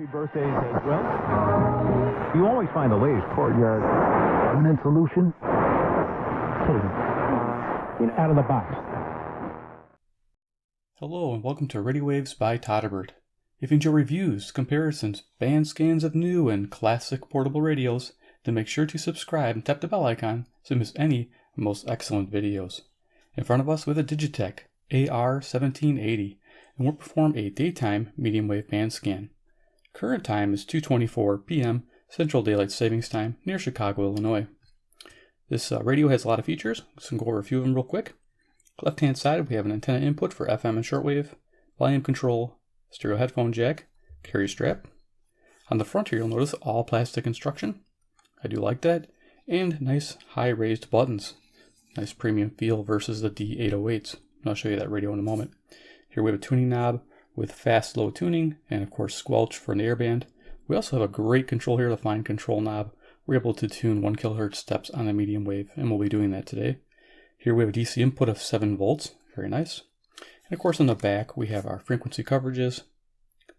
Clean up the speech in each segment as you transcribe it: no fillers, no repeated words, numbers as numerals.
Happy birthdays as well. You always find the latest courtyard permanent solution. Out of the box. Hello and welcome to Radio Waves by Todderbert. If you enjoy reviews, comparisons, band scans of new and classic portable radios, then make sure to subscribe and tap the bell icon so you miss any of the most excellent videos. In front of us we have a Digitech AR-1780, and we'll perform a daytime medium wave band scan. Current time is 2:24 p.m. Central Daylight Savings Time near Chicago, Illinois. This radio has a lot of features, so we'll go over a few of them real quick. Left hand side we have an antenna input for FM and shortwave, volume control, stereo headphone jack, carry strap. On the front here you'll notice all plastic construction. I do like that, and nice high raised buttons. Nice premium feel versus the D808s. I'll show you that radio in a moment. Here we have a tuning knob with fast low tuning and of course squelch for an airband. We also have a great control here, the fine control knob. We're able to tune 1 kHz steps on a medium wave, and we'll be doing that today. Here we have a DC input of 7 volts, very nice. And of course on the back we have our frequency coverages.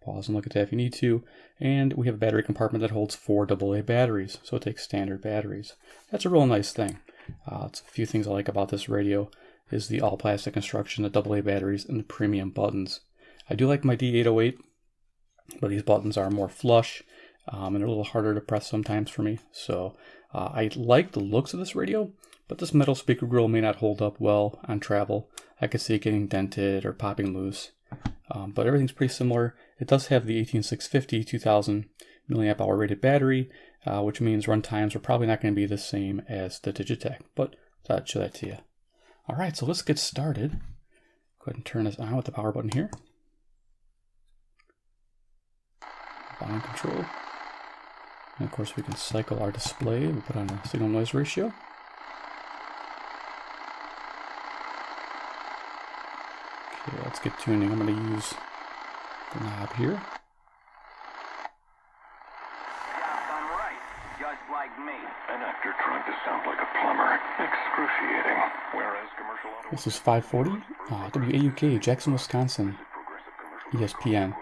Pause and look at that if you need to. And we have a battery compartment that holds 4 AA batteries, so it takes standard batteries. That's a real nice thing. It's a few things I like about this radio is the all plastic construction, the AA batteries, and the premium buttons. I do like my D808, but these buttons are more flush and they're a little harder to press sometimes for me. So I like the looks of this radio, but this metal speaker grill may not hold up well on travel. I could see it getting dented or popping loose, but everything's pretty similar. It does have the 18650 2000 milliamp hour rated battery, which means run times are probably not going to be the same as the Digitech, but I'll show that to you. All right, so let's get started. Go ahead and turn this on with the power button here. Volume control. And of course we can cycle our display. We put on a signal noise ratio. Okay, let's get tuning. I'm going to use the knob here. Job done right, just like me. An actor trying to sound like a plumber. Excruciating. Whereas commercial auto... This is 540 WAUK, Jackson, Wisconsin, ESPN.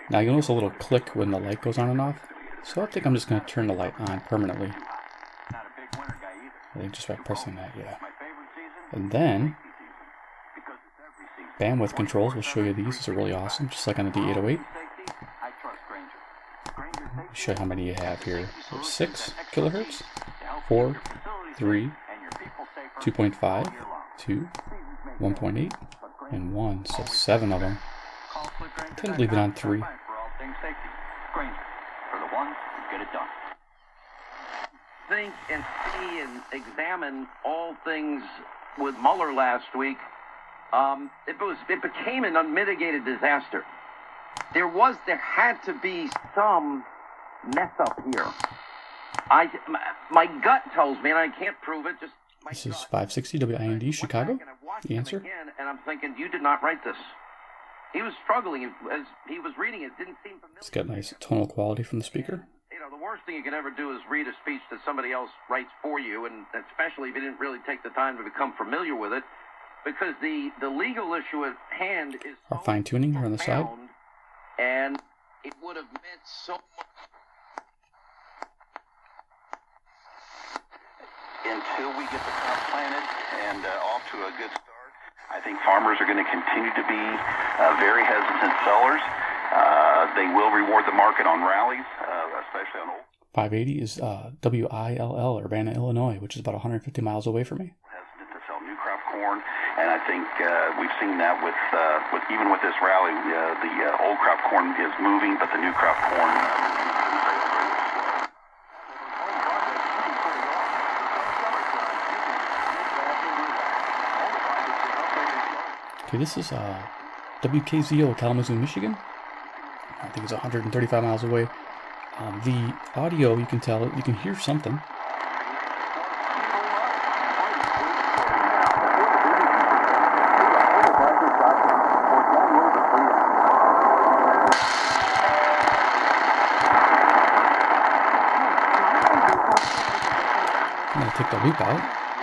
Now you'll notice a little click when the light goes on and off, so I think I'm just going to turn the light on permanently. I think just by pressing that, yeah. And then, bandwidth controls, we'll show you these. These are really awesome, just like on the D808. I'll show you how many you have here. There's 6 kilohertz, 4, 3, 2.5, 2, 1.8, and 1, so 7 of them. I tend to leave it on 3. Think and see and examine all things with Mueller last week. It became an unmitigated disaster. There had to be some mess up here. My gut tells me, and I can't prove it. This is 560 WIND Chicago. The answer. And I'm thinking, you did not write this. He was struggling as he was reading it. Didn't seem familiar. It's got nice tonal quality from the speaker. You know, the worst thing you can ever do is read a speech that somebody else writes for you, and especially if you didn't really take the time to become familiar with it, because the legal issue at hand is our fine tuning here on the side, and it would have meant so much. Until we get the crop planted and off to a good start, I think farmers are going to continue to be very hesitant sellers. They will reward the market on rallies, especially on old. 580 is WILL, Urbana, Illinois, which is about 150 miles away from me. Hesitant to sell new crop corn, and I think we've seen that with even with this rally, the old crop corn is moving, but the new crop corn. Okay, this is WKZO, Kalamazoo, Michigan. I think it's 135 miles away. The audio, you can tell, you can hear something. I'm going to take the loop out.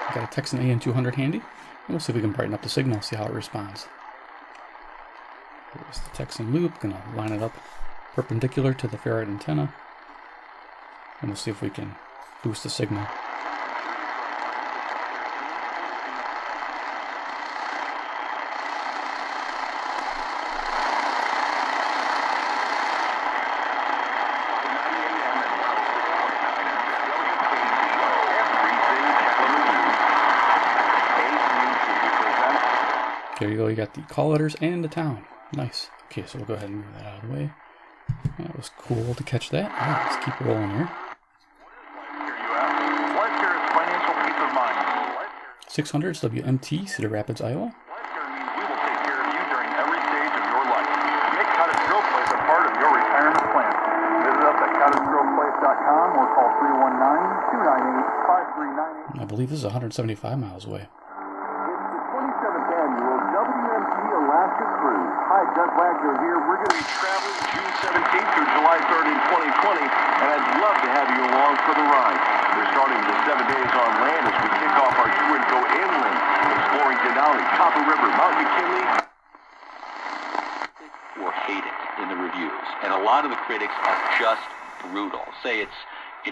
I've got a Tecsun AN-200 handy. And we'll see if we can brighten up the signal, see how it responds. Here's the Tecsun loop. Gonna line it up perpendicular to the ferrite antenna. And we'll see if we can boost the signal. There you go, you got the call letters and the town. Nice. Okay, so we'll go ahead and move that out of the way. That was cool to catch that. All right, let's keep rolling here. 600's WMT, Cedar Rapids, Iowa. We will take care of you during every stage of your life. Make Cottage Grove Place a part of your retirement plan. Visit us at cottagegroveplace.com or call 319-298-5398. I believe this is 175 miles away. It's the 27th annual WMT Alaska Cruise. Hi, Doug Wagner here. We're going to be traveling June 17th through July 3rd in 2020, and I'd love to have you along for the ride. We're starting the 7 days on land as we kick off our tour and go inland, exploring Denali, Copper River, Mount McKinley. Or hate it in the reviews, and a lot of the critics are just brutal. Say it's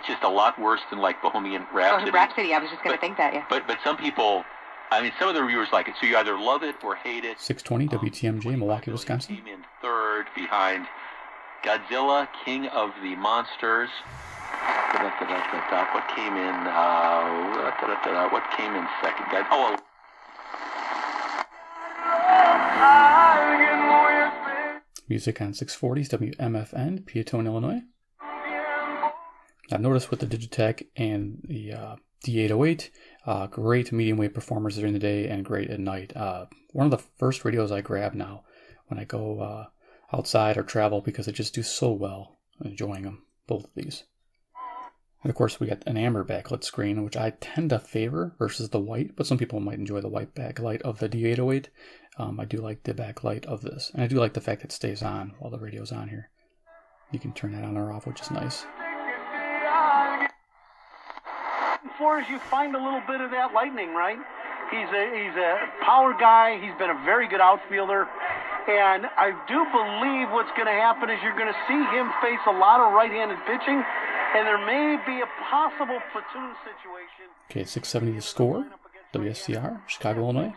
just a lot worse than like Bohemian Rhapsody. Oh, Rhapsody, I was just going to think that, yeah. But some people, I mean, some of the reviewers like it, so you either love it or hate it. 620 WTMJ, Milwaukee, Wisconsin. Came in third behind Godzilla, King of the Monsters. What came in? What came in second? Oh. Music on 640's WMFN, Peatone, Illinois. I've noticed with the Digitech and the D808, great medium wave performers during the day and great at night. One of the first radios I grab now when I go outside or travel because they just do so well. I'm enjoying them, both of these. And of course, we got an amber backlit screen, which I tend to favor versus the white, but some people might enjoy the white backlight of the D808. I do like the backlight of this, and I do like the fact that it stays on while the radio's on here. You can turn that on or off, which is nice. For is you find a little bit of that lightning, right? He's a power guy. He's been a very good outfielder. And I do believe what's going to happen is you're going to see him face a lot of right-handed pitching, and there may be a possible platoon situation. Okay, 670 to score. WSCR, Chicago, Illinois.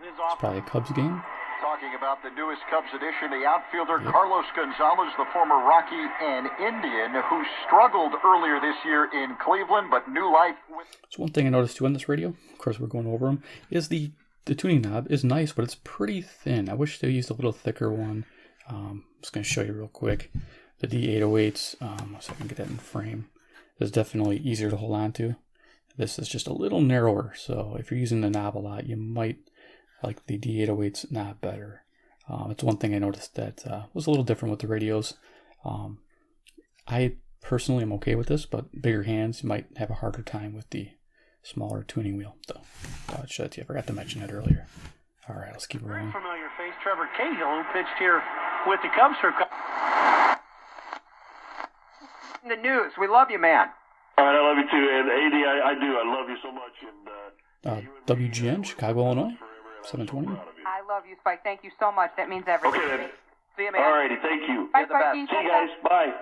It's probably a Cubs game. Talking about the newest Cubs edition, the outfielder Carlos Gonzalez, the former Rocky and Indian, who struggled earlier this year in Cleveland, but new life with... So one thing I noticed too on this radio, of course we're going over them, is the tuning knob is nice, but it's pretty thin. I wish they used a little thicker one. I'm just going to show you real quick. The D808s, so I can get that in frame, is definitely easier to hold on to. This is just a little narrower, so if you're using the knob a lot, you might like the D808's knob better. It's one thing I noticed that was a little different with the radios. I personally am okay with this, but bigger hands might have a harder time with the smaller tuning wheel. So, I forgot to mention that earlier. All right, let's keep rolling. Very familiar face, Trevor Cahill, who pitched here with the Cubs for... The news. We love you, man. All right, I love you too. And AD, I do. I love you so much. And WGN, Chicago, Illinois, 720. I love you, Spike. Thank you so much. That means everything. okay, then. See you, man. All righty, thank you. Bye, You're the best. Sparky. See you guys. Bye.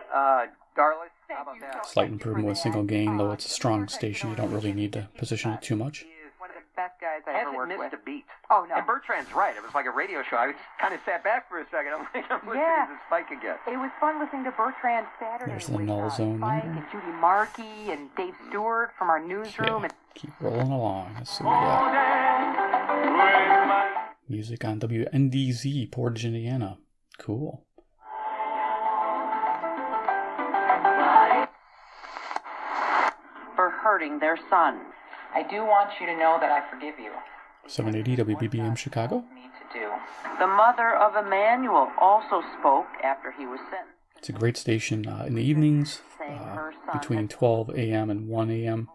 Darla, Thank how about you that? so Slight improvement with single gain, though it's a strong station. You don't really need to position it too much. One of the best guys I ever Hasn't worked missed with. a beat. Oh, no. And Bertrand's right. It was like a radio show. I kind of sat back for a second. I'm like, I'm listening to Spike again. It was fun listening to Bertrand Saturday There's the with null zone Spike there. and Judy Markey and Dave Stewart from our newsroom. Okay, keep rolling along. Let's see what we got. Music on WNDZ, Portage, Indiana. Cool. For hurting their son. I do want you to know that I forgive you. 780 WBBM, Chicago. Me to do. The mother of Emmanuel also spoke after he was sentenced. It's a great station in the evenings, between 12 a.m. and 1 a.m.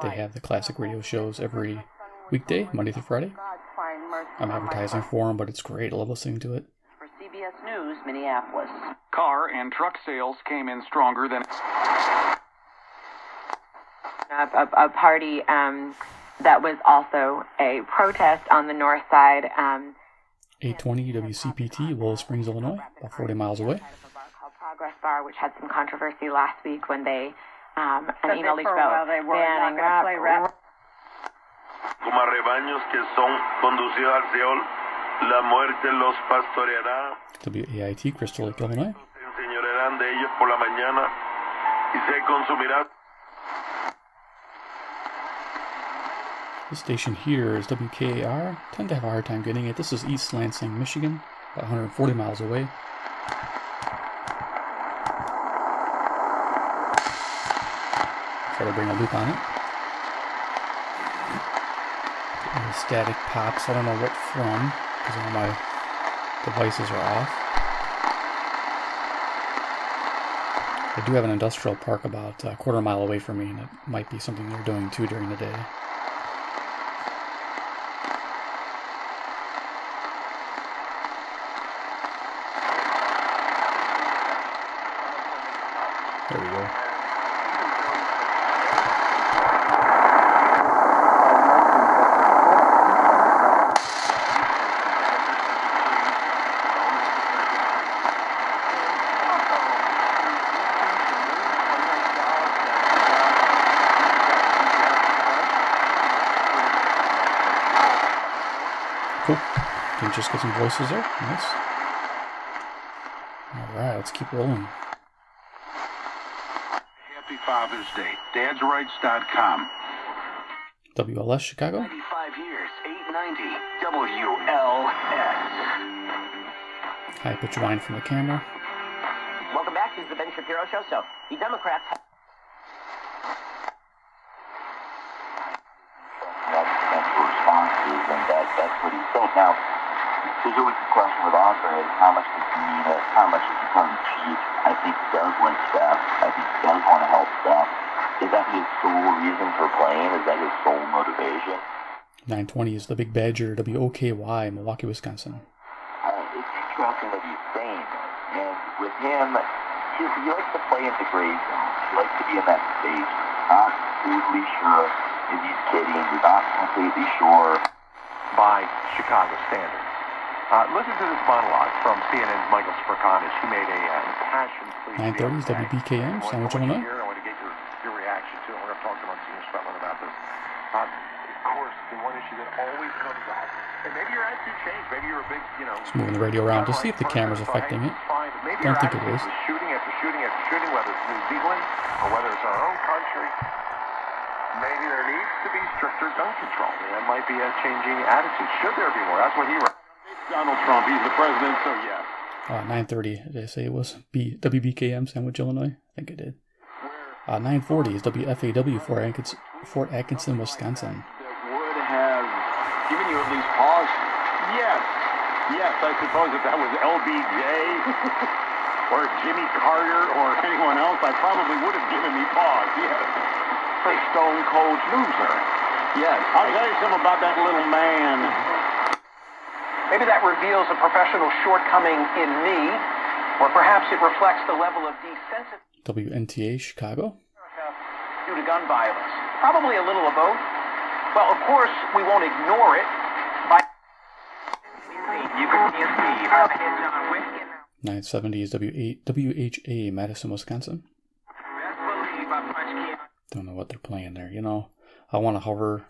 They have the classic radio shows every weekday, Monday through Friday. I'm advertising for them, but it's great. I love listening to it. For CBS News, Minneapolis. Car and truck sales came in stronger than... A party that was also a protest on the north side. 820 WCPT, Willow Springs, Illinois, about 40 miles away. Progress Bar, which had some controversy last week when they an email leaked for a while about they were not banning going to play rap. Como a rebaños que son conducidos al Seol, la muerte los pastoreará. WAIT, Crystal Lake, Illinois. Se enseñorearán de ellos por la mañana y se consumirá. This station here is WKAR. Tend to have a hard time getting it. This is East Lansing, Michigan, about 140 miles away. Try to bring a loop on it. And the static pops. I don't know what from, because all my devices are off. I do have an industrial park about a quarter mile away from me, and it might be something they're doing too during the day. There we go. Cool. Can just get some voices there. Nice. Alright, let's keep rolling. Happy Father's Day. DadsRights.com. WLS Chicago. 95 years, 890 WLS. Hi, put your line from the camera. Welcome back. This is the Ben Shapiro Show. So, the Democrats... responses, and that's what he said. Now, there's always the question with Arthur is how much does he need it, how much does he become cheap? I think he does like Steph. I think he does want to help Steph. Is that his sole reason for playing? Is that his sole motivation? 920 is the Big Badger, WOKY, Milwaukee, Wisconsin. It's interesting that he's saying this. And with him, he likes to play into gray zones. He likes to be in that space. Not completely sure if he's kidding. He's not completely sure. By Chicago standards. Listen to this monologue from CNN's Michael Sprakanis. He made a impassioned plea. 930 is WBKM, Sandwich, Illinois. I want to get your reaction to it. We're going to talk to Monsignor Spetland about this. Of course, the one issue that always comes up, and maybe your attitude changed. Maybe you're a big, Just moving the radio around to see if the camera's affecting it. Don't think it is. Shooting after shooting after shooting, whether it's New Zealand or whether it's our own country. Maybe there needs to be stricter gun control. That might be a changing attitude. Should there be more? That's what he wrote. Donald Trump, he's the president, so yes. 930, did I say it was WBKM, Sandwich, Illinois? I think I did. 940 is WFAW, Fort Atkinson, Wisconsin. That would have given you at least pause. Yes, I suppose if that was LBJ or Jimmy Carter or anyone else, I probably would have given me pause, yes. For Stone Cold loser. Yes, I'll tell you something about that little man. Maybe that reveals a professional shortcoming in me, or perhaps it reflects the level of desensitization WNTA Chicago due to gun violence. Probably a little of both. Well, of course, we won't ignore it. 970 is WHA, Madison, Wisconsin. Don't know what they're playing there. I want to hover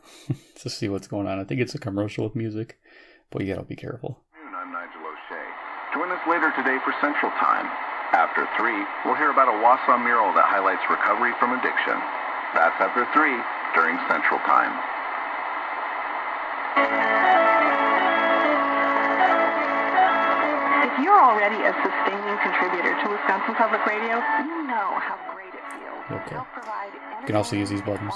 to see what's going on. I think it's a commercial with music, but you gotta be careful. I'm Nigel O'Shea. Join us later today for Central Time. After 3, we'll hear about a Wausau mural that highlights recovery from addiction. That's after 3 during Central Time. If you're already a sustaining contributor to Wisconsin Public Radio, you know how great it feels. Okay. You can also use these buttons.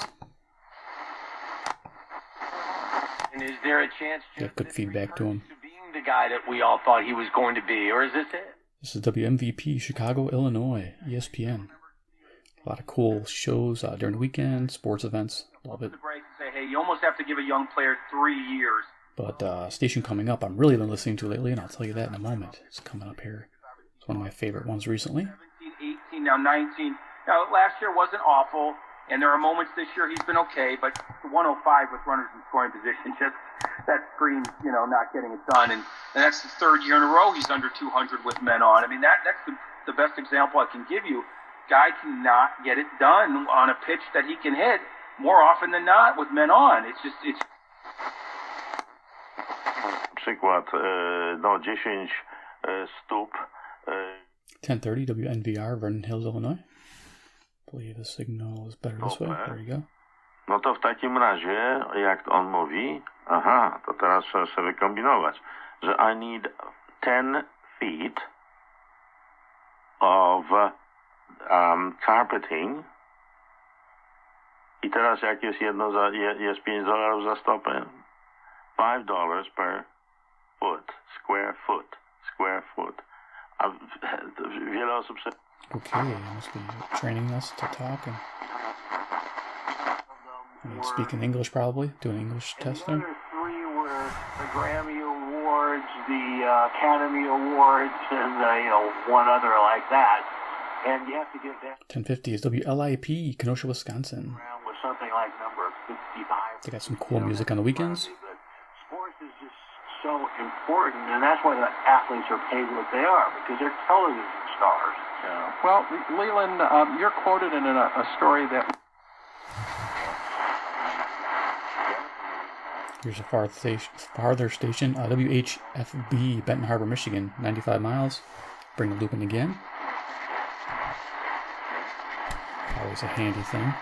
And is there a chance Get good feedback to him. being the guy that we all thought he was going to be, or is this it? This is WMVP, Chicago, Illinois, ESPN. A lot of cool shows during the weekend, sports events. Love it. Say, hey, you almost have to give a young player 3 years. But station coming up, I'm really been listening to lately, and I'll tell you that in a moment. It's coming up here. It's one of my favorite ones recently. 17, 18, now 19. Now, last year wasn't awful, and there are moments this year he's been okay, but 105 with runners in scoring position, just that screams, not getting it done. And that's the 3rd year in a row he's under 200 with men on. I mean, that's the best example I can give you. Guy cannot get it done on a pitch that he can hit more often than not with men on. It's just, it's... Przykład, no 10 stóp. 1030 WNVR, Vernon Hills, Illinois. I believe the signal is better this way. There you go. No to w takim razie, jak on mówi, aha, to teraz trzeba sobie kombinować, że I need 10 feet of carpeting. I teraz jak jest jest $5 za stopę? $5 per foot, square foot. A wiele osób się... Okay, I must be training us to talk and speak in English, probably. Do an English test there. The other three were the Grammy Awards, the Academy Awards, and one other like that. And you have to get that 1050 is WLIP, Kenosha, Wisconsin. around with something like number 55. They got some cool music on the weekends. But sports is just so important, and that's why the athletes are paid what they are, because they're television stars. Yeah. Well, Leland, you're quoted in a story that... Here's a farther station, WHFB, Benton Harbor, Michigan, 95 miles. Bring the loop in again. Always a handy thing.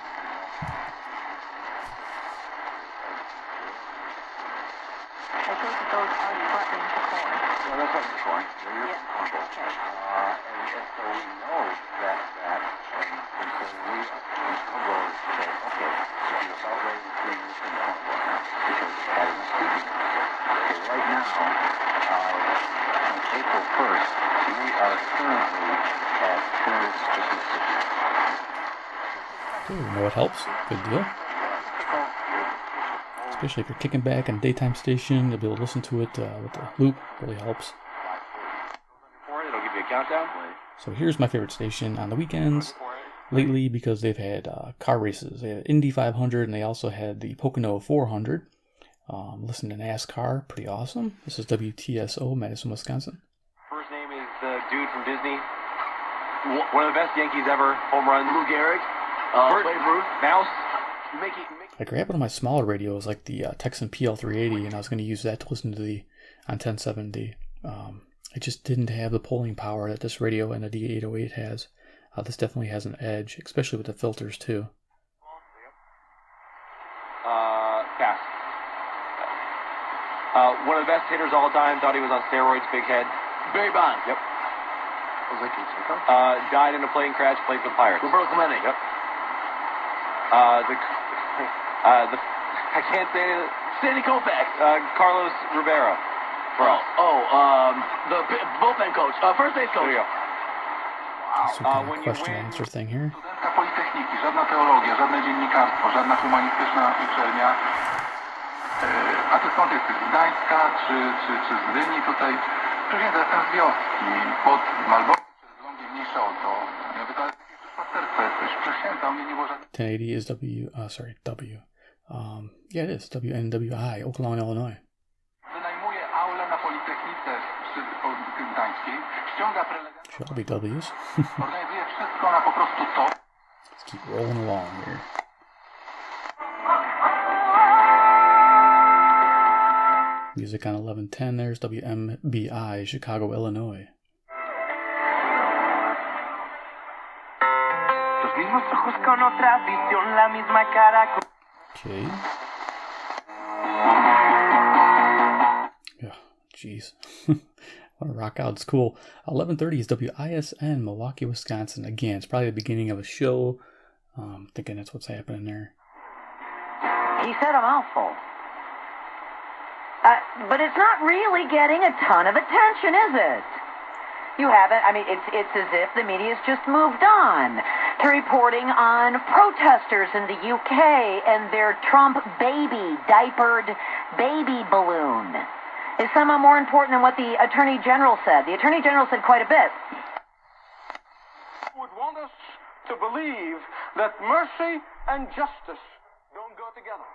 You know what helps? Good deal. Especially if you're kicking back on a daytime station, you'll be able to listen to it with the loop. Really helps. It'll give you a countdown. So here's my favorite station on the weekends lately because they've had car races. They had Indy 500 and they also had the Pocono 400. Listen to NASCAR, pretty awesome. This is WTSO, Madison, Wisconsin. First name is the dude from Disney. One of the best Yankees ever. Home run. Lou Gehrig. Babe Ruth. Mouse. Mickey. I grabbed one of my smaller radios, like the Tecsun PL380, and I was going to use that to listen to the on 1070. It just didn't have the polling power that this radio and the D808 has. This definitely has an edge, especially with the filters too. Pass. One of the best hitters all time. Thought he was on steroids. Big head. Barry Bonds. Yep. Died in a plane crash. Played for the Pirates. Roberto Clemente. Yep. I can't say it. Sandy Koufax. Carlos Rivera. The bullpen coach. First base coach. There you go. Some kind of question and answer thing here. Politechniki, żadna teologia, żadne dziennikarstwo, żadna humanistyczna uczelnia. A ty skąd jesteś? Z Gdańska czy z Gdyni tutaj? Przecież ja jestem z wioski, pod Malborkiem, przed Lągiem mniejsze o to. Ja wydaje się, że spacerce jesteś. Przysięgam, mnie nie było żadnych... 1080 is W. Yeah, it is WNWI, Oklahoma, Illinois. Wynajmuje aulę na Politechnice przy Gdańskiej, ściąga prelegentów. Should all be W's. Organizuje wszystko na po prostu to. Let's keep rolling along here. Music on 1110, there's WMBI, Chicago, Illinois. Okay. Yeah, jeez. What a rock out. It's cool. 1130 is WISN, Milwaukee, Wisconsin. Again, it's probably the beginning of a show. Thinking that's what's happening there. He said a mouthful. But it's not really getting a ton of attention, is it? You haven't. I mean, it's as if the media's just moved on to reporting on protesters in the UK and their Trump baby, diapered baby balloon. Is somehow more important than what the Attorney General said. The Attorney General said quite a bit. Would want us to believe that mercy and justice don't go together.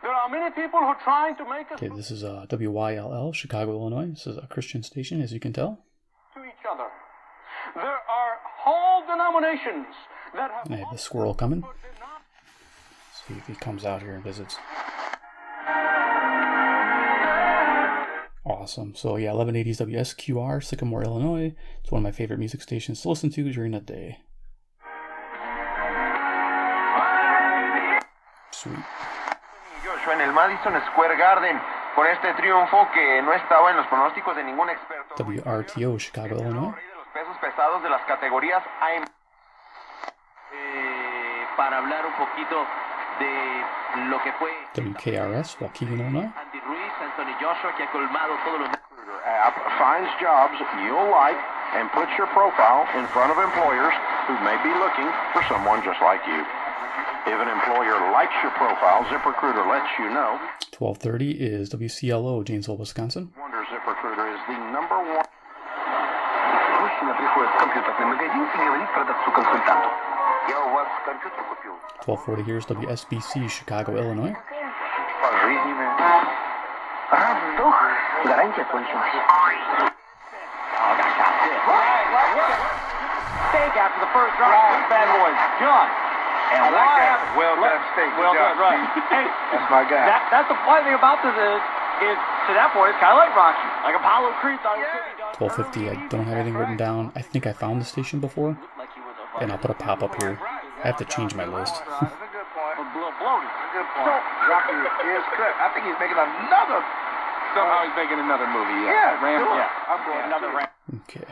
There are many people who are trying to make us... Okay, this is WYLL, Chicago, Illinois. This is a Christian station, as you can tell. ...to each other. There all denominations that have... I have the squirrel coming. See if he comes out here and visits. Awesome. So yeah, 1180's WSQR, Sycamore, Illinois. It's one of my favorite music stations to listen to during the day. Sweet. En el Madison Square Garden por este triunfo que no estaba en los pronósticos de ningún experto. WRTO, Chicago, Illinois. Los pesos pesados de las categorías AM. Para hablar un poquito de lo que fue WKRS, Waukegan, Illinois. Andy Ruiz, Anthony Joshua, que ha colmado todos los... App finds jobs you'll like and puts your profile in front of employers who may be looking for someone just like you. If an employer likes your profile, ZipRecruiter lets you know. 1230 is WCLO, Janesville, Wisconsin. Wonder ZipRecruiter is the number one. Мужчина приходит в компьютерный магазин и говорит продавцу консультанту. Я у вас компьютер купил. 1240 here is WSBC, Chicago, Illinois. Пожизненное. Раз вдох, гарантия кончилась. Steak after the first round. This bad boy's done. And why haven't... Well done, steak. Well done, right. Hey, that's my guy. That's the funny thing about this is to that point, it's kind of like Rocky. Like Apollo Creed thought it could be done. 1250, I don't have anything written down. I think I found the station before. And I'll put a pop-up here. I have to change my list. That's a good point. A little bloated. That's a good point. Rocky is good. I think he's making another... Somehow he's making another movie. Yeah, Ram, sure. yeah. I'm going another Ram. Okay.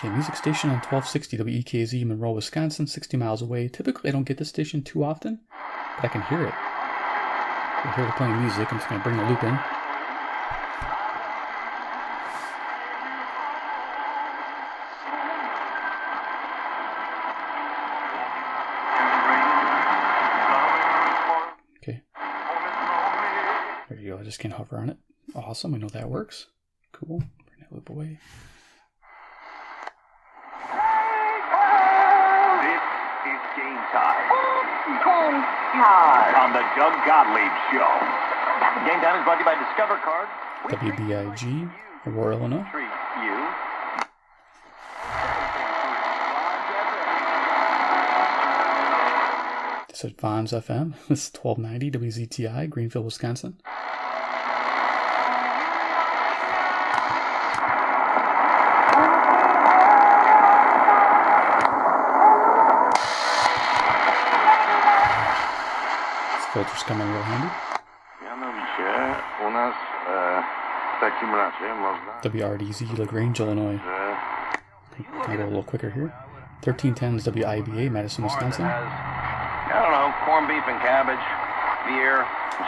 Okay, music station on 1260 WEKZ, Monroe, Wisconsin, 60 miles away. Typically, I don't get this station too often, but I can hear it. I hear it playing music. I'm just going to bring the loop in. Okay. There you go. I just can't hover on it. Awesome. We know that works. Cool. Bring that loop away. On the Doug Gottlieb Show. Game Time is brought to you by Discover Card. WBIG, Aurora, Illinois. Treat you. This is Vons FM. This is 1290 WZTI, Greenfield, Wisconsin. Filter's coming real handy. WRDZ, LaGrange, Illinois. Can I go a little quicker here? 1310's WIBA, Madison, Wisconsin. I don't know, corned beef and cabbage, beer,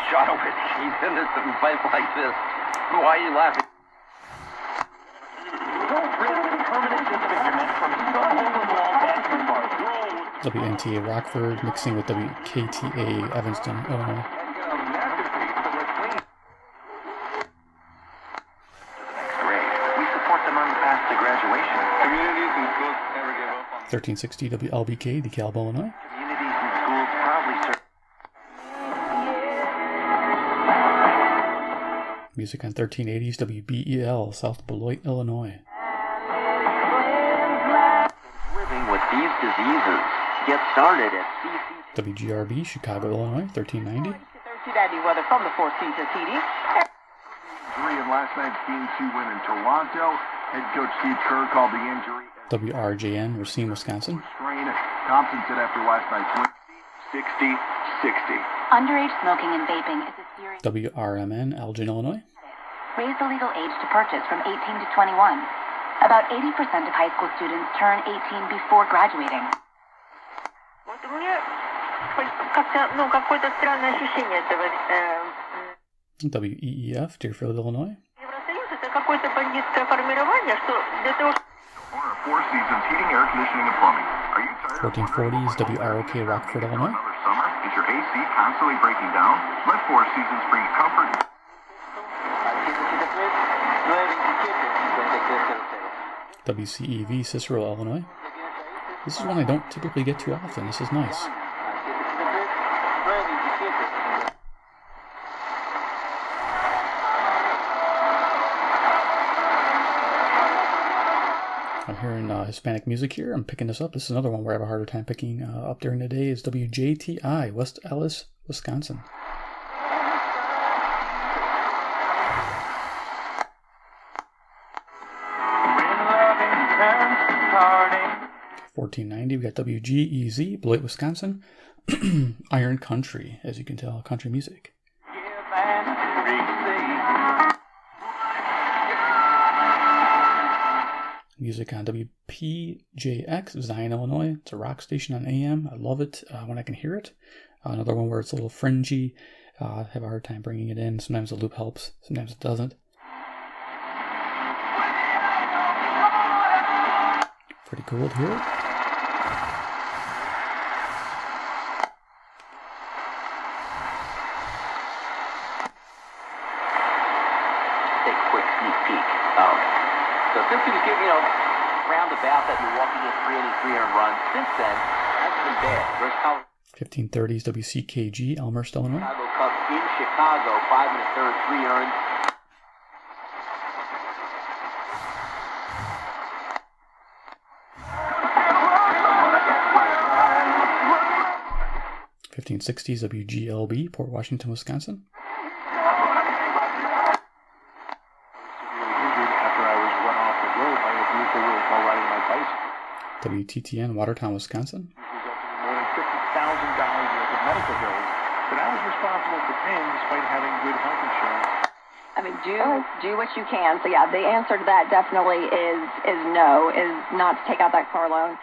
shot of whiskey, innocent fights like this. Why are you laughing? WNTA Rockford, mixing with WKTA Evanston, Illinois. We support them on the path to graduation. Communities and schools never give up on 1360 WLBK, DeKalb, Illinois. Communities and schools proudly serve. Music on 1380s WBEL, South Beloit, Illinois. Living with these diseases. Get started at CC. WGRB, Chicago, Illinois, 1390. Weather from the Four Seasons Heating. Injury in last night's Game 2 win in Toronto. Head coach Steve Kerr called the injury WRJN, Racine, Wisconsin. strain. Thompson said after last night's win, 60-60. Underage smoking and vaping is a serious... WRMN, Elgin, Illinois. Raise the legal age to purchase from 18 to 21. About 80% of high school students turn 18 before graduating. WEEF, Deerfield, Illinois. Four Seasons Heating, Air Conditioning, and Plumbing. Are you tired 1440s WROK, Rockford, Illinois. another summer? Is your AC constantly breaking down? Let Four Seasons bring comfort. WCEV, Cicero, Illinois. This is one I don't typically get too often. This is nice. I'm hearing Hispanic music here. I'm picking this up. This is another one where I have a harder time picking up during the day. Is WJTI, West Ellis, Wisconsin. 1490, we got WGEZ, Beloit, Wisconsin. Iron Country, as you can tell, country music. Music on WPJX, Zion, Illinois. It's a rock station on AM. I love it when I can hear it. Another one where it's a little fringy. I have a hard time bringing it in. Sometimes the loop helps, sometimes it doesn't. Pretty cool to hear it. Take a quick sneak peek. So since he was giving, roundabout that Milwaukee hit 383 runs, since then, that's been bad. Where's Colorado? 1530s WCKG, Elmhurst, Illinois. Chicago Cubs in Chicago, 5 1/3, 3 earned. .60s WGLB, Port Washington, Wisconsin. After I was run off the road by a vehicle while riding my bicycle. WTTN, Watertown, Wisconsin. More than $50,000 worth of medical bills that I was responsible for paying despite having good health insurance. I mean, do what you can. So yeah, the answer to that definitely is no, is not to take out that car loan.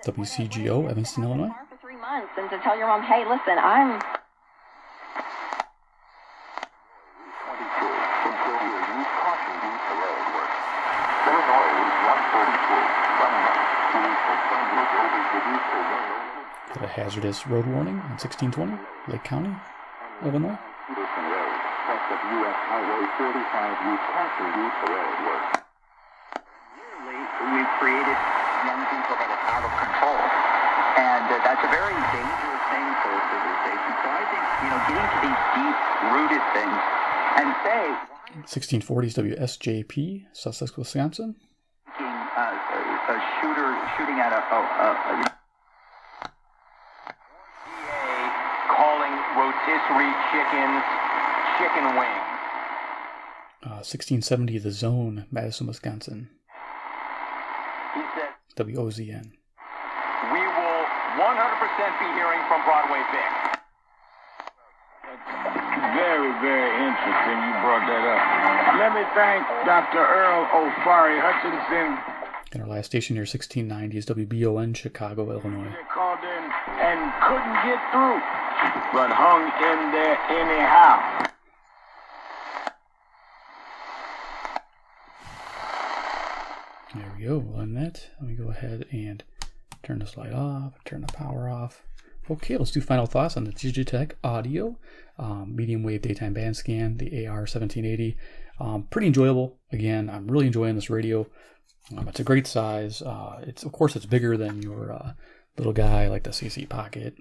WCGO, Evanston, Illinois. For 3 months, and to tell your mom, hey, listen, I'm. Got a hazardous road warning on 1620, Lake County, Illinois. We've created young people that are out of control, and that's a very dangerous thing for a civilization. So I think, getting to these deep-rooted things and say 1640s WSJP, Sussex, Wisconsin. A shooter shooting at a calling rotisserie chickens chicken wings. 1670 The Zone, Madison, Wisconsin. He said, WOZN. we will 100% be hearing from Broadway Vic. Very, very interesting you brought that up. Let me thank Dr. Earl O'Farry Hutchinson. And our last station here, 1690, is WBON, Chicago, Illinois. They called in and couldn't get through, but hung in there anyhow. There we go. On that, let me go ahead and turn this light off, turn the power off. Okay, let's do final thoughts on the Digitech audio, medium wave daytime band scan, the AR-1780. Pretty enjoyable. Again, I'm really enjoying this radio. It's a great size. Of course, it's bigger than your little guy like the CC Pocket.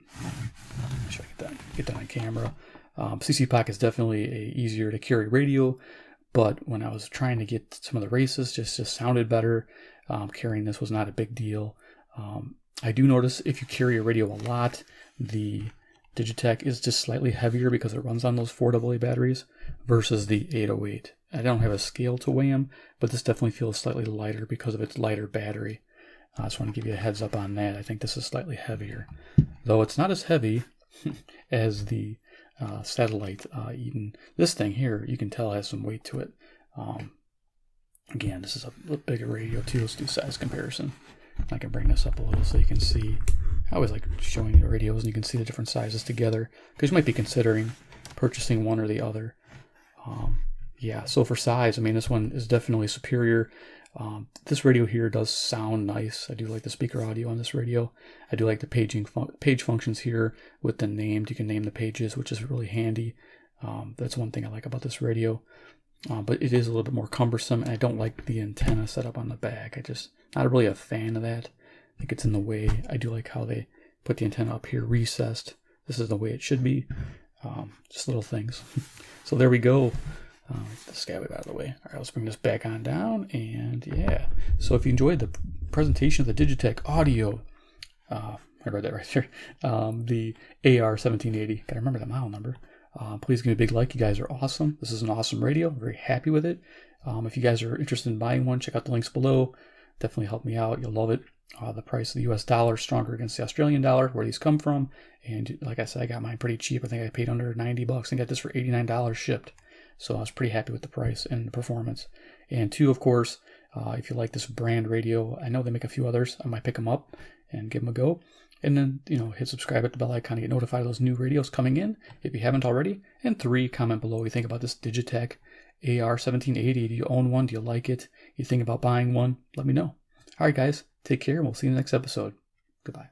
Should I get that on camera? CC Pocket is definitely easier to carry radio. But when I was trying to get some of the races, just sounded better. Carrying this was not a big deal. I do notice if you carry a radio a lot, the Digitech is just slightly heavier because it runs on those 4AA batteries versus the 808. I don't have a scale to weigh them, but this definitely feels slightly lighter because of its lighter battery. I just want to give you a heads up on that. I think this is slightly heavier, though it's not as heavy as the satellite Eden. This thing here, you can tell has some weight to it. Again, this is a little bigger radio too. Let's do size comparison. I can bring this up a little so you can see. I always like showing you radios and you can see the different sizes together because you might be considering purchasing one or the other. Yeah, so for size, I mean, this one is definitely superior. This radio here does sound nice. I do like the speaker audio on this radio. I do like the page functions here with the named. You can name the pages, which is really handy. That's one thing I like about this radio. But it is a little bit more cumbersome, and I don't like the antenna set up on the back. Not really a fan of that. I think it's in the way. I do like how they put the antenna up here recessed. This is the way it should be. Just little things. So there we go. This guy out of the way. All right, let's bring this back on down. And yeah, so if you enjoyed the presentation of the Digitech audio, I read that right here, the AR-1780, gotta remember the model number. Please give me a big like. You guys are awesome. This is an awesome radio. I'm very happy with it. If you guys are interested in buying one, check out the links below. Definitely help me out. You'll love it. The price of the US dollar is stronger against the Australian dollar, where these come from. And like I said, I got mine pretty cheap. I think I paid under $90 and got this for $89 shipped. So I was pretty happy with the price and the performance. And two, of course, if you like this brand radio, I know they make a few others. I might pick them up and give them a go. And then, hit subscribe at the bell icon to get notified of those new radios coming in if you haven't already. And three, comment below what you think about this Digitech AR-1780. Do you own one? Do you like it? You think about buying one? Let me know. All right, guys, take care, and we'll see you in the next episode. Goodbye.